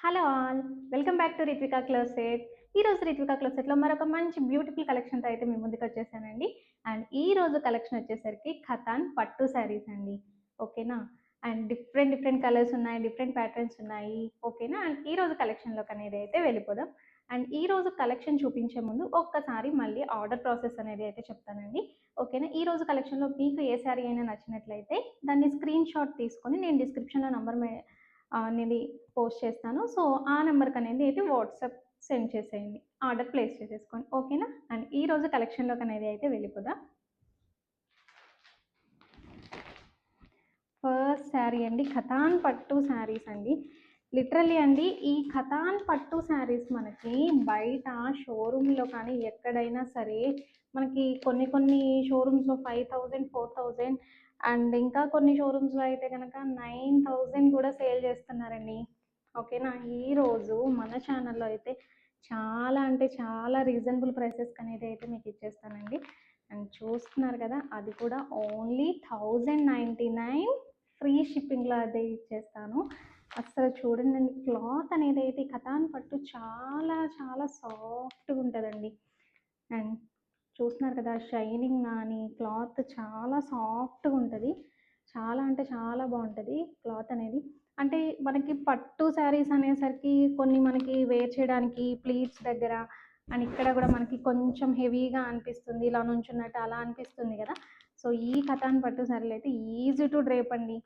Hello all. Welcome back to Rithwika closet. ఈరోజు రిత్వికా క్లోసెట్‌లో మరొక మంచి బ్యూటిఫుల్ కలెక్షన్‌తో అయితే మీ ముందుకొచ్చేసానండి. అండ్ ఈరోజు కలెక్షన్ వచ్చేసరికి ఖతాన్ పట్టు శారీస్ అండి. ఓకేనా? అండ్ డిఫరెంట్ డిఫరెంట్ కలర్స్ ఉన్నాయి. డిఫరెంట్ ప్యాటర్న్స్ ఉన్నాయి. ఓకేనా? అండ్ ఈరోజు కలెక్షన్‌లోకనేది అయితే వెళ్ళిపోదాం. అండ్ ఈరోజు కలెక్షన్ చూపించే ముందు ఒక్కసారి మళ్ళీ ఆర్డర్ ప్రాసెస్ అనేది అయితే చెప్తానండి. ఓకేనా? ఈరోజు కలెక్షన్‌లో మీకు ఏ శారీ అయినా నచ్చినట్లయితే దాన్ని స్క్రీన్‌షాట్ తీసుకొని నేను డిస్క్రిప్షన్‌లో నంబర్ అనేది పోస్ట్ చేస్తాను. సో, ఆ నంబర్‌కనేది అయితే వాట్సాప్ సెండ్ చేసేయండి. ఆర్డర్ ప్లేస్ చేసేసుకోండి. ఓకేనా? అండ్ ఈరోజు కలెక్షన్‌లోకనేది అయితే వెళ్ళిపోదాం. ఫస్ట్ శారీ అండి ఖతాన్ పట్టు శారీస్ అండి. లిటరల్లీ అండి ఈ ఖతాన్ పట్టు శారీస్ మనకి బయట షోరూమ్‌లో కానీ ఎక్కడైనా సరే మనకి కొన్ని కొన్ని షోరూమ్స్‌లో 5000, 4000 అండ్ ఇంకా కొన్ని షోరూమ్స్‌లో అయితే గనక 9000 కూడా సేల్ చేస్తున్నారండి. ఓకేనా? ఈరోజు మన ఛానల్‌లో అయితే చాలా అంటే చాలా రీజనబుల్ ప్రైసెస్‌కనేది అయితే మీకు ఇచ్చేస్తానండి. అండ్ చూస్తున్నారు కదా! అది కూడా ఓన్లీ 1099 ఫ్రీ షిప్పింగ్‌లో అదే ఇచ్చేస్తాను. అస్సలు చూడండండి క్లాత్ అనేది అయితే ఈ కతాన్ పట్టు చాలా చాలా సాఫ్ట్‌గా ఉంటదండి. అండ్ చూస్తున్నారు కదా! షైనింగ్ గానీ, క్లాత్ చాలా సాఫ్ట్‌గా ఉంటది. చాలా అంటే చాలా బావుంటది క్లాత్ అనేది. అంటే మనకి పట్టు శారీస్ అనేసరికి కొన్ని మనకి వేర్ చేయడానికి ప్లీట్స్ దగ్గర అండ్ ఇక్కడ గూడా మనకి కొంచెం హెవీగా అనిపిస్తుంది. ఇలా నుంచున్నట్టు అలా అనిపిస్తుంది గదా! సో, ఈ కతాన్ పట్టు శారీలయితే ఈజీ టు డ్రేప్ అండి.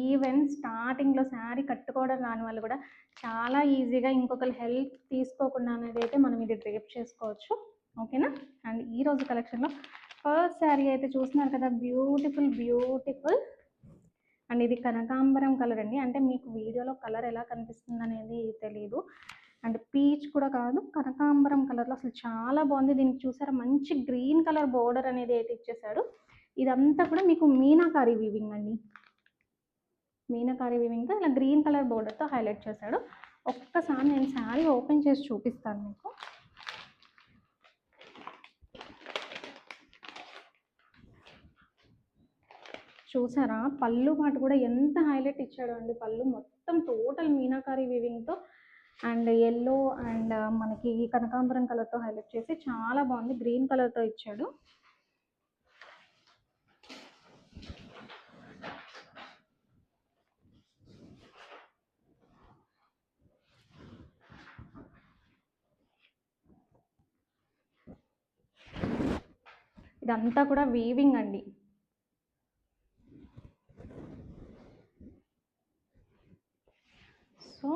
ఈవెన్ స్టార్టింగ్‌లో శారీ కట్టుకోవడం రాని వాళ్ళు గూడా చాలా ఈజీగా ఇంకొకళ్ళ హెల్ప్ తీసుకోకుండా అనేదైతే మనం ఇది డ్రేప్ చేసుకోవచ్చు. ఓకేనా? అండ్ ఈరోజు కలెక్షన్‌లో ఫస్ట్ శారీ అయితే చూస్తున్నారు కదా! బ్యూటిఫుల్, బ్యూటిఫుల్ అండ్ ఇది కనకాంబరం కలర్ అండి. అంటే మీకు వీడియోలో కలర్ ఎలా కనిపిస్తుందనేది తెలీదు. అండ్ పీచ్ కూడా కాదు, కనకాంబరం కలర్‌లో అసలు చాలా బావుంది. దీనికి చూసారా మంచి గ్రీన్ కలర్ బోర్డర్ అనేది అయితే ఇచ్చేసాడు. ఇదంతా కూడా మీకు మీనాకారి వీవింగ్ అండి. మీనాకారి వీవింగ్‌తో ఇలా గ్రీన్ కలర్ బోర్డర్‌తో హైలైట్ చేశాడు. ఒక్కసారి నేను శారీ ఓపెన్ చేసి చూపిస్తాను మీకు. చూసారా? పళ్ళు పాటు కూడా ఎంత హైలైట్ ఇచ్చాడో అండి. పళ్ళు మొత్తం టోటల్ మీనాకారి వీవింగ్‌తో అండ్ యెల్లో అండ్ మనకి కనకాంబరం కలర్‌తో హైలైట్ చేసి చాలా బాగుంది. గ్రీన్ కలర్‌తో ఇచ్చాడు. ఇదంతా కూడా వీవింగ్ అండి. సో,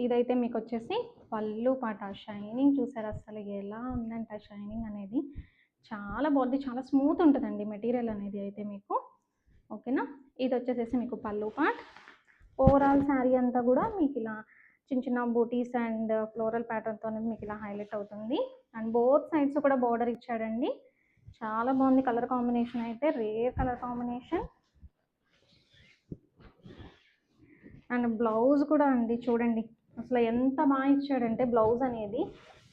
ఇదైతే మీకొచ్చేసి పళ్ళు పాట. షైనింగ్ చూసారా అసలు ఎలా ఉందంటే ఆ షైనింగ్ అనేది. చాలా బాగుంది. చాలా స్మూత్ ఉంటదండి మెటీరియల్ అనేది అయితే మీకు. ఓకేనా? ఇదొచ్చేసేసి మీకు పళ్ళు పార్ట్. ఓవరాల్ శారీ అంతా కూడా మీకు ఇలా చిన్న చిన్న బూటీస్ అండ్ ఫ్లోరల్ ప్యాటర్న్‌తో అనేది మీకు ఇలా హైలైట్ అవుతుంది. అండ్ బోత్ సైడ్స్ కూడా బోర్డర్ ఇచ్చాడండి. చాలా బాగుంది కలర్ కాంబినేషన్ అయితే. Rare colour combination. And blouse కూడా అండి చూడండి. అసలు ఎంత బాగా ఇచ్చాడంటే బ్లౌజ్ అనేది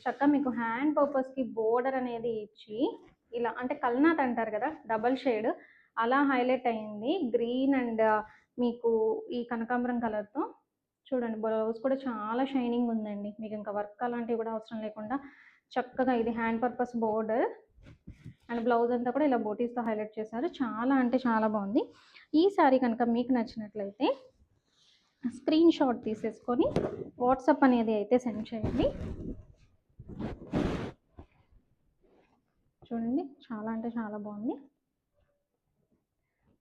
చక్కగా మీకు హ్యాండ్ పర్పస్‌కి బోర్డర్ అనేది ఇచ్చి ఇలా అంటే కల్నాథ్ అంటారు కదా! డబల్ షేడ్ అలా హైలైట్ అయింది. గ్రీన్ అండ్ మీకు ఈ కనకాంబరం కలర్‌తో చూడండి బ్లౌజ్ కూడా చాలా షైనింగ్ ఉందండి. మీకు ఇంకా వర్క్ అలాంటివి కూడా అవసరం లేకుండా చక్కగా ఇది hand purpose border and blouse అంతా కూడా ఇలా బూటీస్‌తో హైలైట్ చేశారు. చాలా అంటే చాలా బాగుంది. ఈ సారీ కనుక మీకు నచ్చినట్లయితే స్క్రీన్ షాట్ తీసేసుకొని వాట్సాప్ అనేది అయితే సెండ్ చేయండి. చూడండి చాలా అంటే చాలా బాగుంది.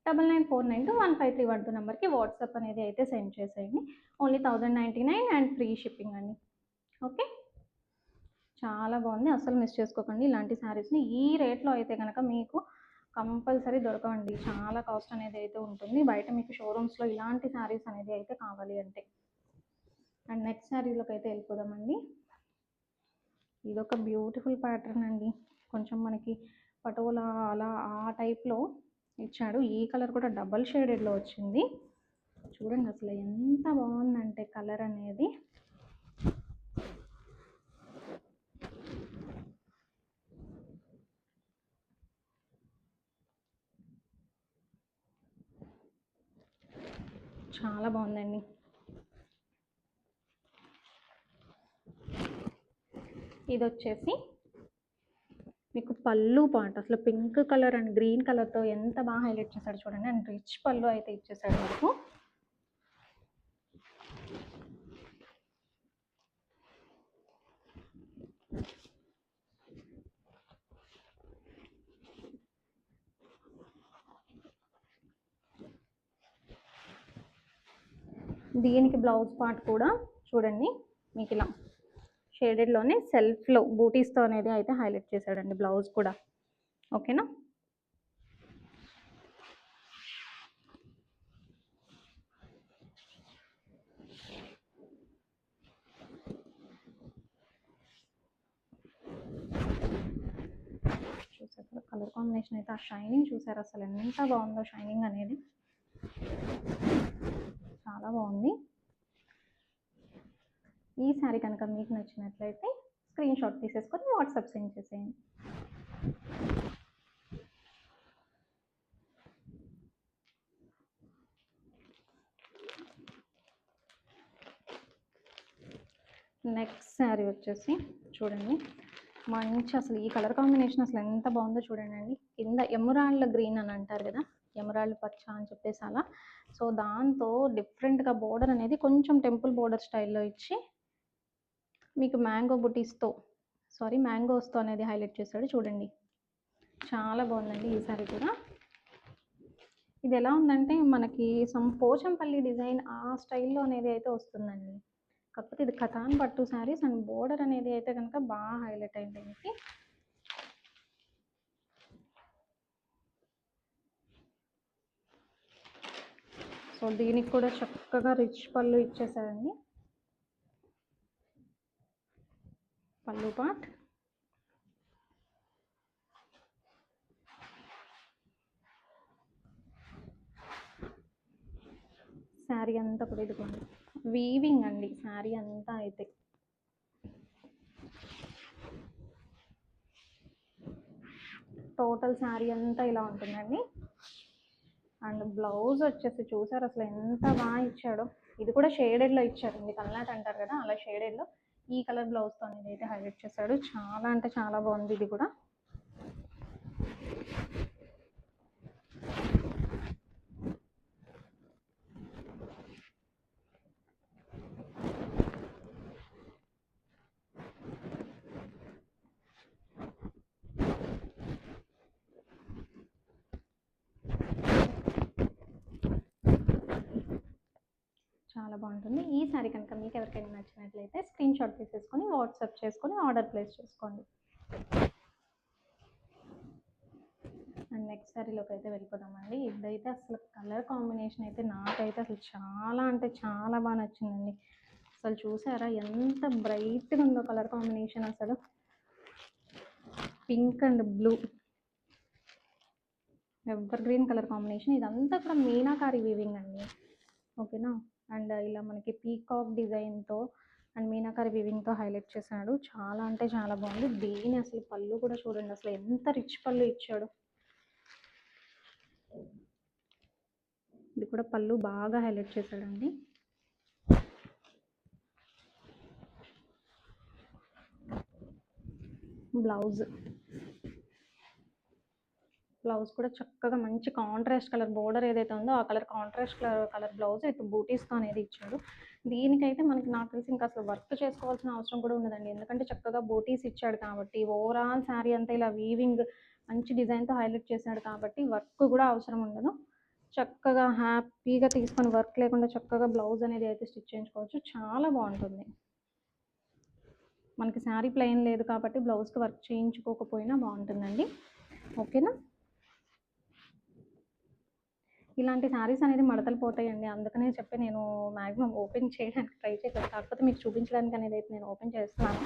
9949215312 నెంబర్కి వాట్సాప్ అనేది అయితే సెండ్ చేసేయండి. ఓన్లీ 1099 అండ్ ఫ్రీ షిప్పింగ్ అండి. ఓకే, చాలా బాగుంది. అస్సలు మిస్ చేసుకోకండి ఇలాంటి శారీస్ని. ఈ రేట్లో అయితే కనుక మీకు కంపల్సరీ దొరకవండి. చాలా కాస్ట్ అనేది అయితే ఉంటుంది బయట మీకు షోరూమ్స్లో ఇలాంటి శారీస్ అనేది అయితే కావాలి అంటే. అండ్ నెక్స్ట్ శారీలోకి అయితే వెళ్ళిపోదామండి. ఇదొక బ్యూటిఫుల్ ప్యాటర్న్ అండి. కొంచెం మనకి పటోలా అలా ఆ టైప్లో ఇచ్చాడు. ఈ కలర్ కూడా డబల్ షేడెడ్లో వచ్చింది. చూడండి అసలు ఎంత బాగుందంటే కలర్ అనేది. చాలా బాగుందండి. ఇది వచ్చేసి మీకు పళ్ళు పాట అసలు పింక్ కలర్ అండ్ గ్రీన్ కలర్తో ఎంత బాగా హైలైట్ చేశాడు చూడండి. అండ్ రిచ్ పళ్ళు అయితే ఇచ్చేసాడు మీకు. దీనికి బ్లౌజ్ పార్ట్ కూడా చూడండి మీకు ఇలా షేడెడ్లోనే సెల్ఫ్లో బూటీస్తో అనేది అయితే హైలైట్ చేశాడండి బ్లౌజ్ కూడా. ఓకేనా. చూసారు కలర్ కాంబినేషన్ అయితే, ఆ షైనింగ్ చూసారు అసలు ఎంత బాగుందో షైనింగ్ అనేది, చాలా బాగుంది. ఈ శారీ కనుక మీకు నచ్చినట్లయితే స్క్రీన్ షాట్ తీసేసుకొని వాట్సాప్ సెండ్ చేసేయండి. నెక్స్ట్ శారీ వచ్చేసి చూడండి మంచి, అసలు ఈ కలర్ కాంబినేషన్ అసలు ఎంత బాగుందో చూడండి అండి. కింద ఎమరాల్డ్ గ్రీన్ అని అంటారు కదా, ఎమరాల్డ్ పచ్చ అని చెప్పేసి అలా. సో దాంతో డిఫరెంట్గా బోర్డర్ అనేది కొంచెం టెంపుల్ బోర్డర్ స్టైల్లో ఇచ్చి మీకు మ్యాంగోస్తో అనేది హైలైట్ చేశాడు చూడండి. చాలా బాగుందండి ఈ సారీ కూడా. ఇది ఎలా ఉందంటే మనకి పోచంపల్లి డిజైన్ ఆ స్టైల్లో అనేది అయితే వస్తుందండి. కాకపోతే ఇది కథాన్ పట్టు శారీస్ అండ్ బోర్డర్ అనేది అయితే కనుక బాగా హైలైట్ అయింది దీనికి. సో దీనికి కూడా చక్కగా రిచ్ పళ్ళు ఇచ్చేసారండి. పళ్ళు పార్ట్ శారీ అంతా కూడా ఇదిగోండి వీవింగ్ అండి శారీ అంతా అయితే. టోటల్ శారీ అంతా ఇలా ఉంటుందండి. అండ్ బ్లౌజ్ వచ్చేసి చూసారు అసలు ఎంత బాగా ఇచ్చాడో. ఇది కూడా షేడెడ్లో ఇచ్చారండి, కల్నాట్ అంటారు కదా అలా షేడెడ్లో ఈ కలర్ బ్లౌజ్తో అనేది అయితే హైలైట్ చేశాడు. చాలా అంటే చాలా బాగుంది ఇది కూడా. చాలా బాగుంటుంది. ఈ శారీ కనుక మీకు ఎవరికైనా నచ్చినట్లయితే స్క్రీన్ షాట్ తీసేసుకొని వాట్సాప్ చేసుకొని ఆర్డర్ ప్లేస్ చేసుకోండి. అండ్ నెక్స్ట్ శారీలోకి అయితే వెళ్ళిపోదామండి. ఇదైతే అసలు కలర్ కాంబినేషన్ అయితే నాకైతే అసలు చాలా అంటే చాలా బాగా నచ్చిందండి. అసలు చూసారా ఎంత బ్రైట్గా ఉందో కలర్ కాంబినేషన్, అసలు pink and blue ever green colour combination. ఇదంతా కూడా మీనాకారి వీవింగ్ అండి. ఓకేనా. అండ్ ఇలా మనకి పీకాక్ డిజైన్తో అండ్ మీనాకారి వీవింగ్తో హైలైట్ చేశాడు. చాలా అంటే చాలా బాగుంది. దీని అసలు పళ్ళు కూడా చూడండి అసలు ఎంత రిచ్ పళ్ళు ఇచ్చాడు. ఇది కూడా పళ్ళు బాగా హైలైట్ చేశాడండి. బ్లౌజ్ కూడా చక్కగా మంచి కాంట్రాస్ట్ కలర్ బోర్డర్ ఏదైతే ఉందో ఆ కలర్ కాంట్రాస్ట్ కలర్ బ్లౌజ్ అయితే బూటీస్తో అనేది ఇచ్చాడు. దీనికైతే నాకు తెలిసి ఇంకా అసలు వర్క్ చేసుకోవాల్సిన అవసరం కూడా ఉండదండి, ఎందుకంటే చక్కగా బూటీస్ ఇచ్చాడు కాబట్టి. ఓవరాల్ శారీ అంతా ఇలా వీవింగ్ మంచి డిజైన్తో హైలైట్ చేశాడు కాబట్టి వర్క్ కూడా అవసరం ఉండదు. చక్కగా హ్యాపీగా తీసుకొని వర్క్ లేకుండా చక్కగా బ్లౌజ్ అనేది అయితే స్టిచ్ చేయించుకోవచ్చు. చాలా బాగుంటుంది. మనకి శారీ ప్లెయిన్ లేదు కాబట్టి బ్లౌజ్కి వర్క్ చేయించుకోకపోయినా బాగుంటుందండి. ఓకేనా. ఇలాంటి శారీస్ అనేది మడతలు పోతాయండి, అందుకనే చెప్పి నేను మ్యాక్సిమం ఓపెన్ చేయడానికి ట్రై చేయలేదు. కాకపోతే మీకు చూపించడానికి అనేది అయితే నేను ఓపెన్ చేస్తున్నాను.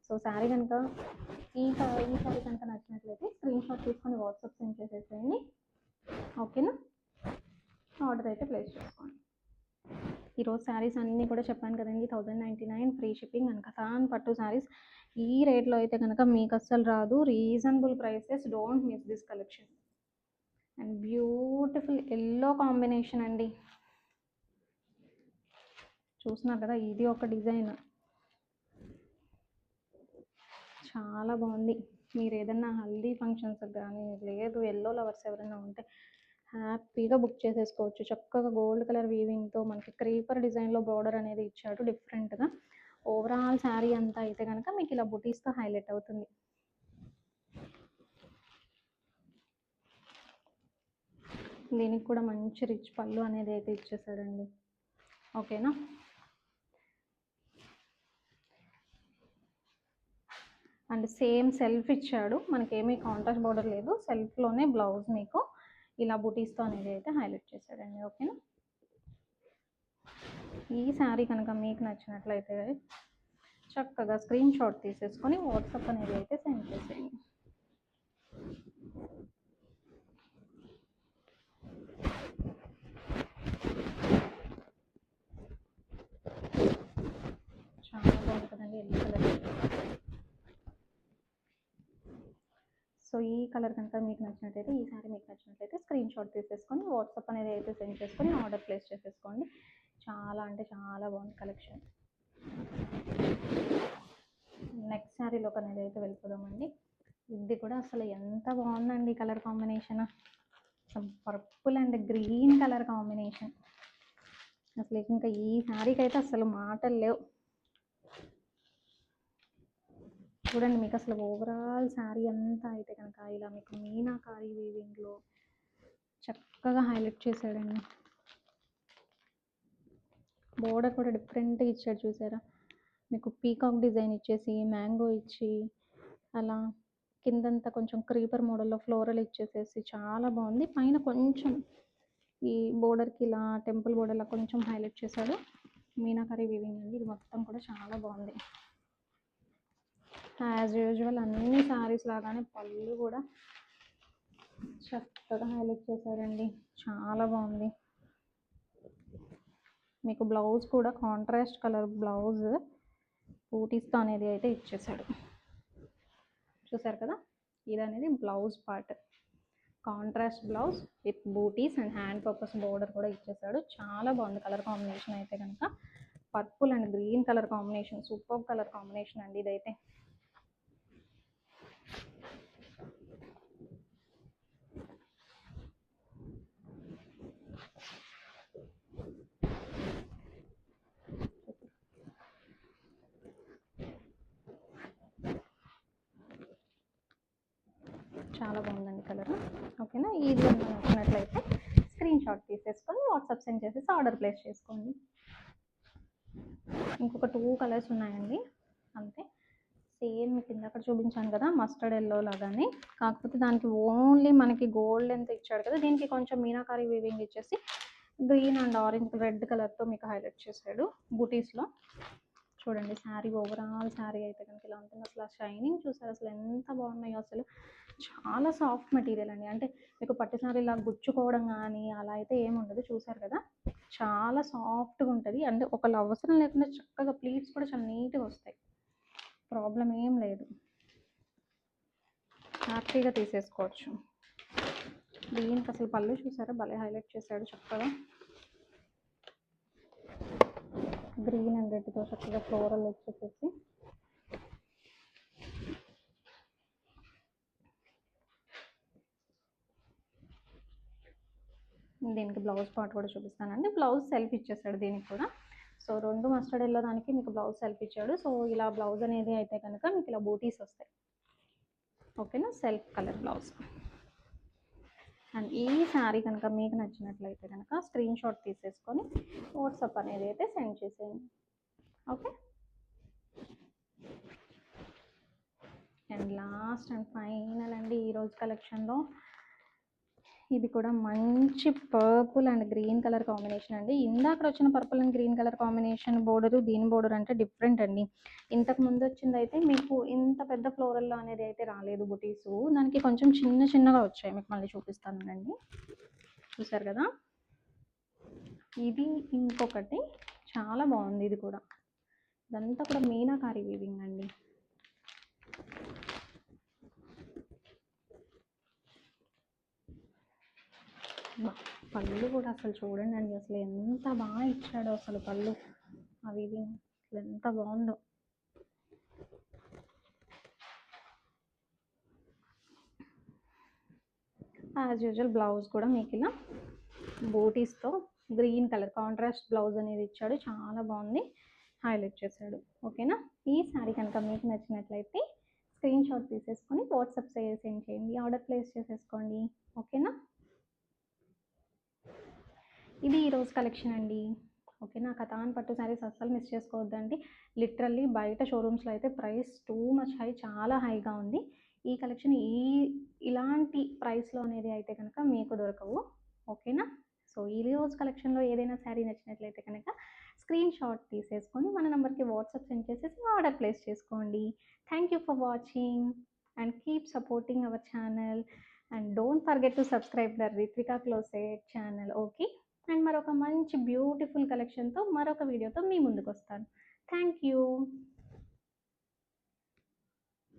సో శారీ కనుక ఈ శారీ కనుక నచ్చినట్లయితే స్క్రీన్ షాట్ తీసుకొని వాట్సాప్ సెండ్ చేసేసేయండి. ఓకేనా. ఆర్డర్ అయితే ప్లేస్ చేసుకోండి. ఈరోజు శారీస్ అన్నీ కూడా చెప్పాను కదండి, 1099 ఫ్రీ షిప్పింగ్ అండ్ కథాన్ పట్టు శారీస్. ఈ రేట్లో అయితే కనుక మీకు అస్సలు రాదు. Reasonable prices, don't miss this collection. And beautiful yellow combination అండి. చూస్తున్నారు కదా, ఇది ఒక డిజైన్. చాలా బాగుంది. మీరు ఏదన్నా హల్దీ ఫంక్షన్స్ కానీ లేదు ఎల్లో లవర్స్ ఎవరైనా ఉంటే హ్యాపీగా బుక్ చేసేసుకోవచ్చు. చక్కగా గోల్డ్ కలర్ వీవింగ్తో మనకి క్రీపర్ డిజైన్లో బార్డర్ అనేది ఇచ్చాడు డిఫరెంట్గా. ఓవరాల్ శారీ అంతా అయితే కనుక మీకు ఇలా బుటీస్తో హైలైట్ అవుతుంది. దీనికి కూడా మంచి రిచ్ పళ్ళు అనేది అయితే ఇచ్చేసాడండి. ఓకేనా. అండ్ సేమ్ సెల్ఫ్ ఇచ్చాడు, మనకేమీ కాంట్రాస్ట్ బార్డర్ లేదు, సెల్ఫ్లోనే బ్లౌజ్ మీకు ఇలా బుటీస్తో అనేది అయితే హైలైట్ చేశాడండి. ఓకేనా. ఈ శారీ కనుక మీకు నచ్చినట్లయితే చక్కగా స్క్రీన్ షాట్ తీసేసుకొని వాట్సాప్ అనేది అయితే సెండ్ చేసేయండి. చాలా బాగుంది కదండి ఎల్లో కలర్. సో ఈ కలర్ కనుక మీకు నచ్చినట్లయితే, ఈ శారీ మీకు నచ్చినట్లయితే స్క్రీన్ షాట్ తీసేసుకొని వాట్సాప్ అనేది అయితే సెండ్ చేసుకొని ఆర్డర్ ప్లేస్ చేసేసుకోండి. చాలా అంటే చాలా బాగుంది కలెక్షన్. నెక్స్ట్ శారీలోకి అనేది అయితే వెళ్ళిపోదామండి. ఇది కూడా అసలు ఎంత బాగుందండి colour combination. Purple and green colour combination. అసలు ఇంకా ఈ శారీకి అయితే అసలు మాటలు లేవు. చూడండి, మీకు అసలు ఓవరాల్ శారీ అంతా అయితే కనుక ఇలా మీకు మీనాకారి వీవింగ్లో చక్కగా హైలైట్ చేశాడండి. బోర్డర్ కూడా డిఫరెంట్గా ఇచ్చాడు చూసారా. మీకు పీకాక్ డిజైన్ ఇచ్చేసి మ్యాంగో ఇచ్చి అలా కిందంతా కొంచెం క్రీపర్ మోడల్లో ఫ్లోరల్ ఇచ్చేసేసి చాలా బాగుంది. పైన కొంచెం ఈ బోర్డర్కి ఇలా టెంపుల్ బోర్డర్లా కొంచెం హైలైట్ చేశాడు. మీనాకారి వీవింగ్ అండి. ఇది మొత్తం కూడా చాలా బాగుంది. యాజ్ యూజువల్ అన్ని శారీస్ లాగానే పళ్ళు కూడా చక్కగా హైలైట్ చేశాడండి. చాలా బాగుంది. మీకు బ్లౌజ్ కూడా కాంట్రాస్ట్ కలర్ బ్లౌజ్ బూటీస్తో అనేది అయితే ఇచ్చేసాడు. చూసారు కదా, ఇది అనేది blouse part, contrast blouse with booties and hand purpose border కూడా ఇచ్చేసాడు. చాలా బాగుంది కలర్ కాంబినేషన్ అయితే కనుక. Purple and green colour combination, super colour combination అండి ఇదైతే. చాలా బాగుందండి కలర్. ఓకేనా. ఇది కనుక నచ్చినట్లయితే స్క్రీన్ షాట్ తీసేసుకొని వాట్సాప్ సెండ్ చేసేసి ఆర్డర్ ప్లేస్ చేసుకోండి. ఇంకొక 2 కలర్స్ ఉన్నాయండి అంతే. సేమ్ కింద అక్కడ చూపించాను కదా మస్టర్డ్ ఎల్లో లాగానే, కాకపోతే దానికి ఓన్లీ మనకి గోల్డ్ ఎంత ఇచ్చాడు కదా, దీనికి కొంచెం మీనాకారి వీవింగ్ ఇచ్చేసి గ్రీన్ అండ్ ఆరెంజ్ రెడ్ కలర్తో మీకు హైలైట్ చేశాడు బూటీస్లో. చూడండి శారీ ఓవరాల్ శారీ అయితే కనుక ఇలా ఉంటుంది. అసలు ఆ షైనింగ్ చూసారు అసలు ఎంత బాగున్నాయో. అసలు చాలా సాఫ్ట్ మెటీరియల్ అండి. అంటే మీకు పట్టు శారీ ఇలా గుచ్చుకోవడం కానీ అలా అయితే ఏమి ఉండదు. చూసారు కదా, చాలా సాఫ్ట్గా ఉంటుంది. అంటే ఒకళ్ళు అవసరం లేకుండా చక్కగా ప్లీట్స్ కూడా చాలా నీట్గా వస్తాయి, ప్రాబ్లం ఏం లేదు, హ్యాపీగా తీసేసుకోవచ్చు. దీనికి అసలు పళ్ళు చూసారా భలే హైలైట్ చేశాడు చక్కగా. గ్రీన్ అండ్ రెడ్తో చక్కగా ఫ్లోరల్ వచ్చేసేసి దీనికి బ్లౌజ్ పార్ట్ కూడా చూపిస్తానండి. బ్లౌజ్ సెల్ఫ్ ఇచ్చేసాడు దీనికి కూడా. సో 2 మస్టర్డ్ ఎల్లో దానికి మీకు బ్లౌజ్ సెల్ఫ్ ఇచ్చాడు. సో ఇలా బ్లౌజ్ అనేది అయితే కనుక మీకు ఇలా బూటీస్ వస్తాయి. ఓకేనా, సెల్ఫ్ కలర్ బ్లౌజ్. అండ్ ఈ శారీ కనుక మీకు నచ్చినట్లయితే కనుక స్క్రీన్ షాట్ తీసేసుకొని వాట్సాప్ అనేది అయితే సెండ్ చేసేయండి. Okay. And last and final అండి ఈరోజు కలెక్షన్లో ఇది కూడా మంచి purple and green colour combination అండి. ఇందాక వచ్చిన purple and green colour combination border దీని బోర్డర్ అంటే డిఫరెంట్ అండి. ఇంతకు ముందు వచ్చింది అయితే మీకు ఇంత పెద్ద ఫ్లోరల్లో అనేది అయితే రాలేదు బుటీసు, దానికి కొంచెం చిన్న చిన్నగా వచ్చాయి. మీకు మళ్ళీ చూపిస్తానండి. చూసారు కదా, ఇది ఇంకొకటి చాలా బాగుంది. ఇది కూడా ఇదంతా కూడా మీనాకారి వీవింగ్ అండి. పళ్ళు కూడా అసలు చూడండి అండి, అసలు ఎంత బాగా ఇచ్చాడో అసలు పళ్ళు, ఆ వీవింగ్ అసలు ఎంత బాగుందో. యాజ్ యూజువల్ బ్లౌజ్ కూడా మీకు ఇలా బూటీస్తో గ్రీన్ కలర్ కాంట్రాస్ట్ బ్లౌజ్ అనేది ఇచ్చాడు, చాలా బాగుంది, హైలైట్ చేశాడు. ఓకేనా, ఈ శారీ కనుక మీకు నచ్చినట్లయితే స్క్రీన్ షాట్ తీసేసుకొని వాట్సాప్ సెండ్ చేయండి, ఆర్డర్ ప్లేస్ చేసేసుకోండి. ఓకేనా, ఇది ఈరోజు కలెక్షన్ అండి. ఓకేనా, కథాన్ పట్టు శారీస్ అస్సలు మిస్ చేసుకోవద్దండి. లిటరల్లీ బయట షోరూమ్స్లో అయితే ప్రైస్ టూ మచ్ హై, చాలా హైగా ఉంది. ఈ కలెక్షన్ ఇలాంటి ప్రైస్లో అనేది అయితే కనుక మీకు దొరకవు. ఓకేనా, సో ఈ రోజు కలెక్షన్లో ఏదైనా శారీ నచ్చినట్లయితే కనుక స్క్రీన్ షాట్ తీసేసుకొని మన నెంబర్కి వాట్సాప్ సెండ్ చేసేసి ఆర్డర్ ప్లేస్ చేసుకోండి. Thank you for watching and keep supporting our channel and don't forget to subscribe the Rithwika closet channel. Okay, and మరొక మంచి బ్యూటిఫుల్ కలెక్షన్తో మరొక వీడియోతో మీ ముందుకు వస్తాను. Thank you.